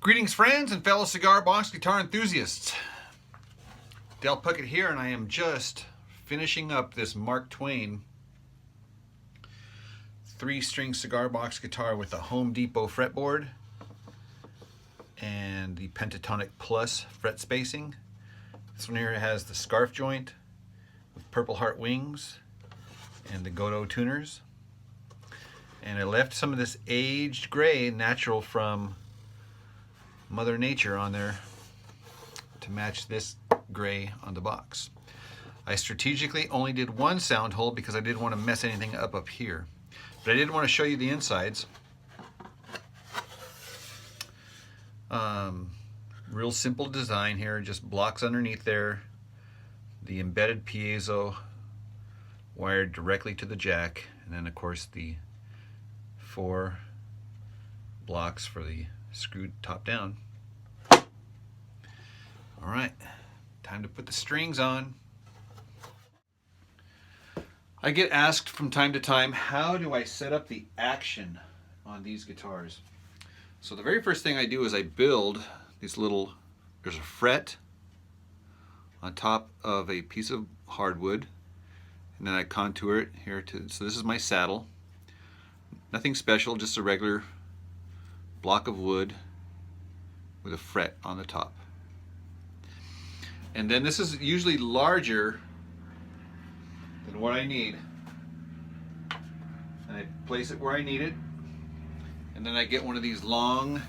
Greetings friends and fellow cigar box guitar enthusiasts. Del Puckett here, and I am just finishing up this Mark Twain 3-string cigar box guitar with the Home Depot fretboard and the Pentatonic Plus fret spacing. This one here has the scarf joint with Purple Heart wings and the Gotoh tuners. And I left some of this aged gray natural from Mother Nature on there to match this gray on the box. I strategically only did one sound hole because I didn't want to mess anything up here. But I did want to show you the insides. Real simple design here, just blocks underneath there. The embedded piezo wired directly to the jack, and then of course the 4 blocks for the screwed top down. All right, time to put the strings on. I get asked from time to time, how do I set up the action on these guitars? So the very first thing I do is I build these little, there's a fret on top of a piece of hardwood, and then I contour it here to, so this is my saddle. Nothing special, just a regular block of wood with a fret on the top. And then this is usually larger than what I need. And I place it where I need it. And then I get one of these long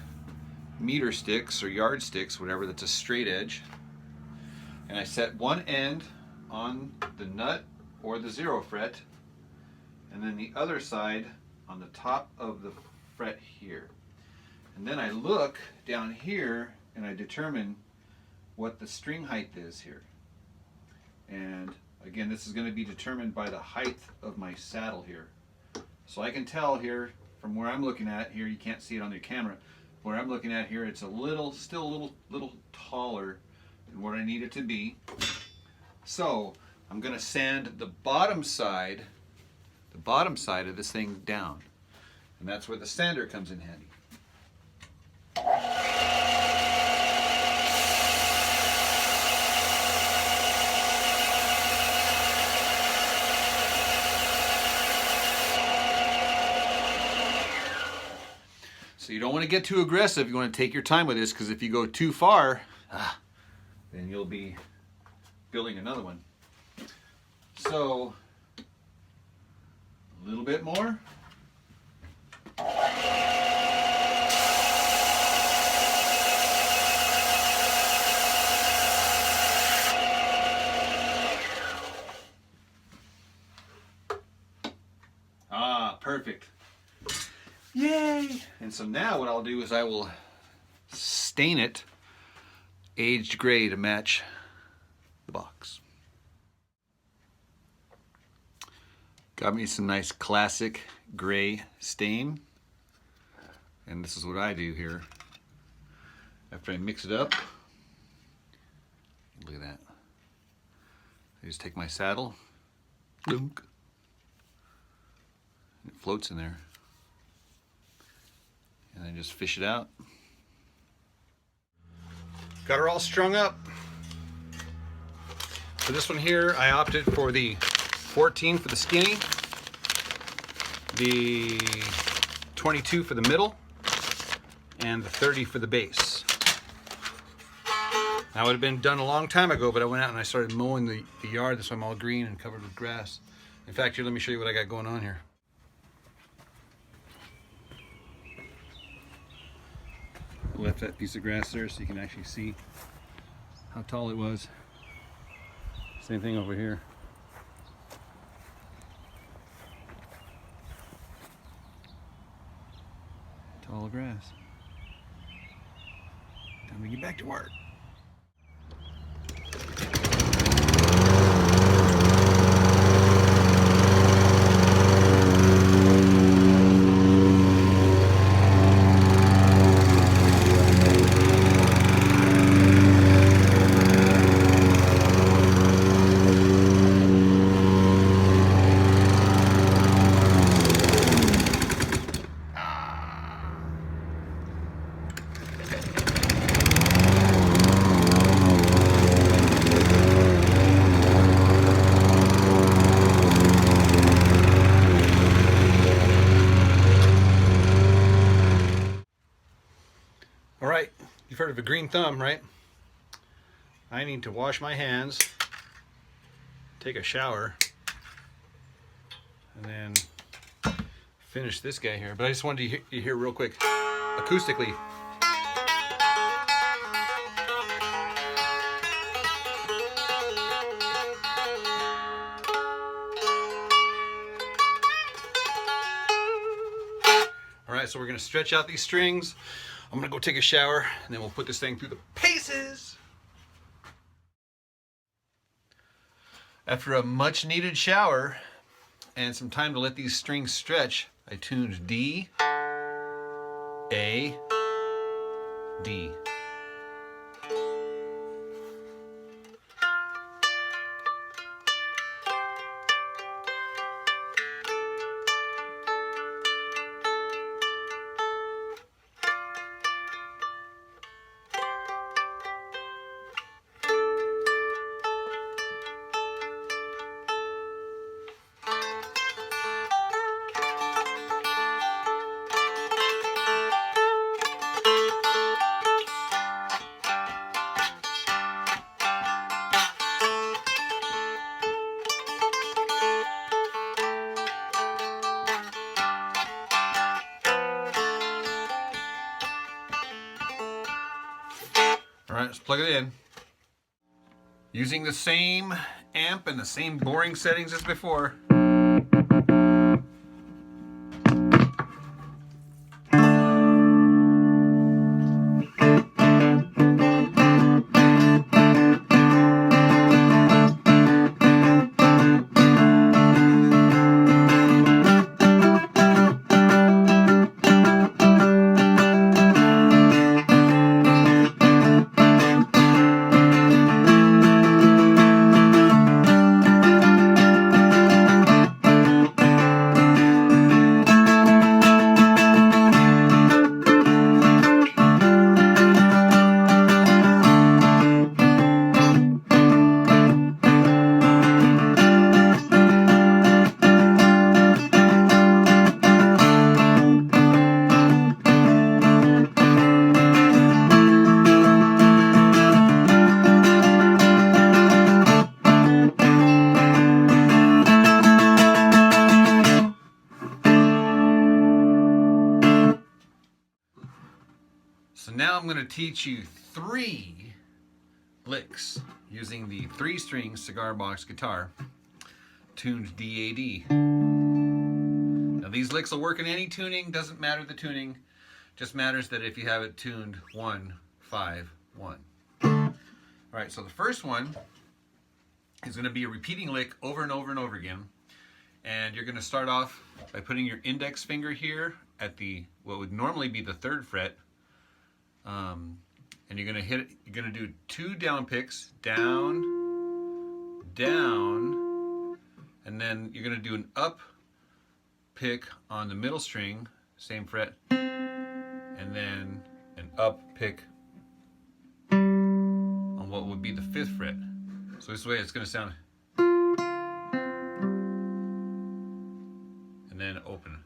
meter sticks or yard sticks, whatever, that's a straight edge. And I set one end on the nut or the 0 fret, and then the other side on the top of the fret here. And then I look down here and I determine what the string height is here. And again, this is going to be determined by the height of my saddle here. So I can tell here from where I'm looking at here, you can't see it on the camera, where I'm looking at here, it's a little, still a little taller than what I need it to be. So I'm going to sand the bottom side of this thing down. And that's where the sander comes in handy. So you don't want to get too aggressive. You want to take your time with this, because if you go too far, then you'll be building another one. So a little bit more. Perfect. Yay! And so now what I'll do is I will stain it aged gray to match the box. Got me some nice classic gray stain. And this is what I do here. After I mix it up, look at that. I just take my saddle, dunk, and it floats in there. And then just fish it out. Got her all strung up. For this one here, I opted for the 14 for the skinny, the 22 for the middle, and the 30 for the base. That would have been done a long time ago, but I went out and I started mowing the yard. That's why I'm all green and covered with grass. In fact, here, let me show you what I got going on here. Left that piece of grass there so you can actually see how tall it was. Same thing over here. Tall grass. Time to get back to work. All right, you've heard of a green thumb, right? I need to wash my hands, take a shower, and then finish this guy here. But I just wanted to hear real quick, acoustically. All right, so we're gonna stretch out these strings. I'm gonna go take a shower, and then we'll put this thing through the paces. After a much needed shower and some time to let these strings stretch, I tuned D, A, D. All right, let's plug it in. Using the same amp and the same boring settings as before. So now I'm going to teach you 3 licks using the 3-string cigar box guitar tuned DAD. Now these licks will work in any tuning, doesn't matter the tuning, just matters that if you have it tuned 1, 5, 1. Alright, so the first one is going to be a repeating lick over and over and over again. And you're going to start off by putting your index finger here at the, what would normally be the 3rd fret. And you're going to hit it, you're going to do 2 down picks, down, down, and then you're going to do an up pick on the middle string, same fret, and then an up pick on what would be the 5th fret. So this way it's going to sound, and then open.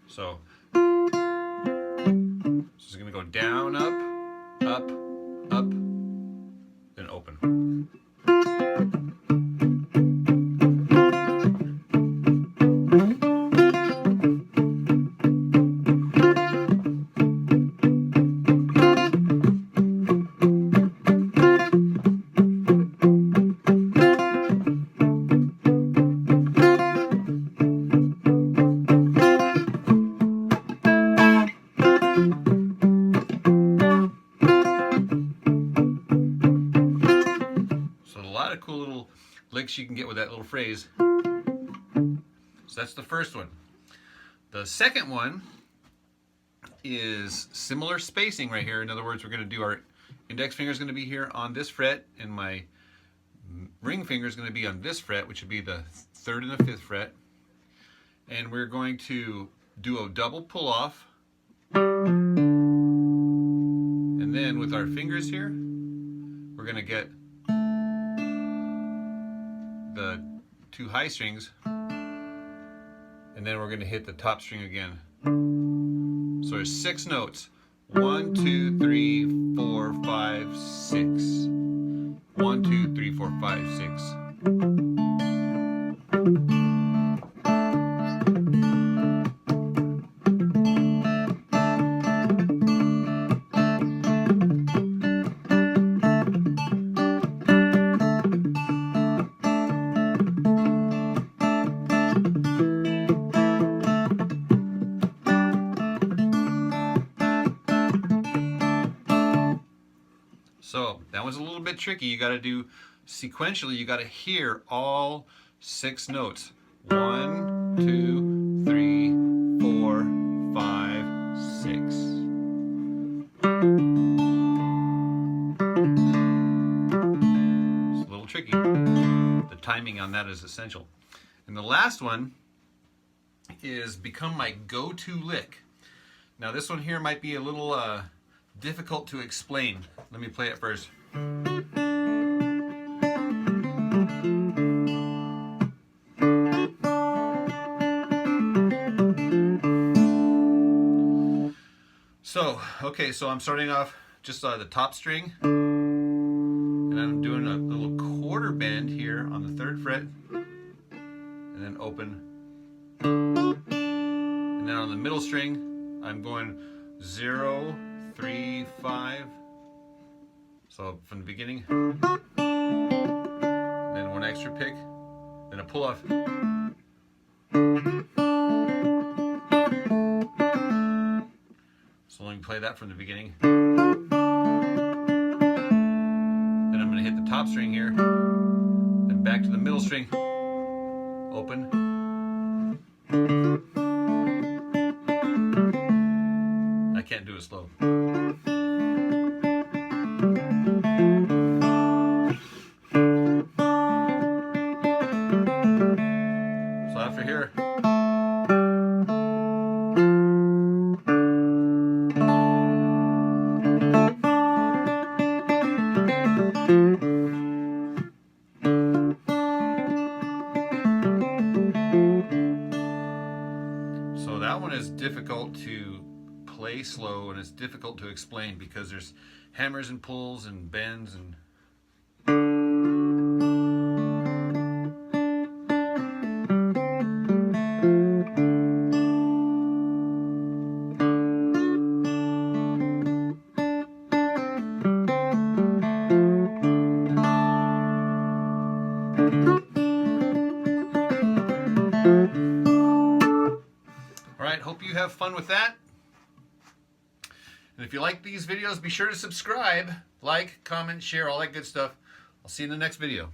So this is going to go down, up, up, up, then open. Cool little licks you can get with that little phrase. So that's the first one. The second one is similar spacing right here. In other words, we're going to do our index finger is going to be here on this fret, and my ring finger is going to be on this fret, which would be the 3rd and the 5th fret. And we're going to do a double pull off. And then with our fingers here, we're going to get the 2 high strings, and then we're going to hit the top string again. So there's 6 notes. 1, 2, 3, 4, 5, 6. 1, 2, 3, 4, 5, 6. So that was a little bit tricky. You got to do sequentially. You got to hear all 6 notes. 1, 2, 3, 4, 5, 6. It's a little tricky. The timing on that is essential. And the last one is become my go-to lick. Now this one here might be a little difficult to explain. Let me play it first. So, okay, so I'm starting off just the top string, and I'm doing a little quarter bend here on the 3rd fret, and then open. And then on the middle string, I'm going 0, 3, 5. So from the beginning, then 1 extra pick, then a pull off. So let me play that from the beginning. Then I'm going to hit the top string here, then back to the middle string, open. I can't do it slow. So after here, so that one is difficult to play slow, and it's difficult to explain because there's hammers and pulls and bends and Alright, hope you have fun with that. And if you like these videos, be sure to subscribe, like, comment, share, all that good stuff. I'll see you in the next video.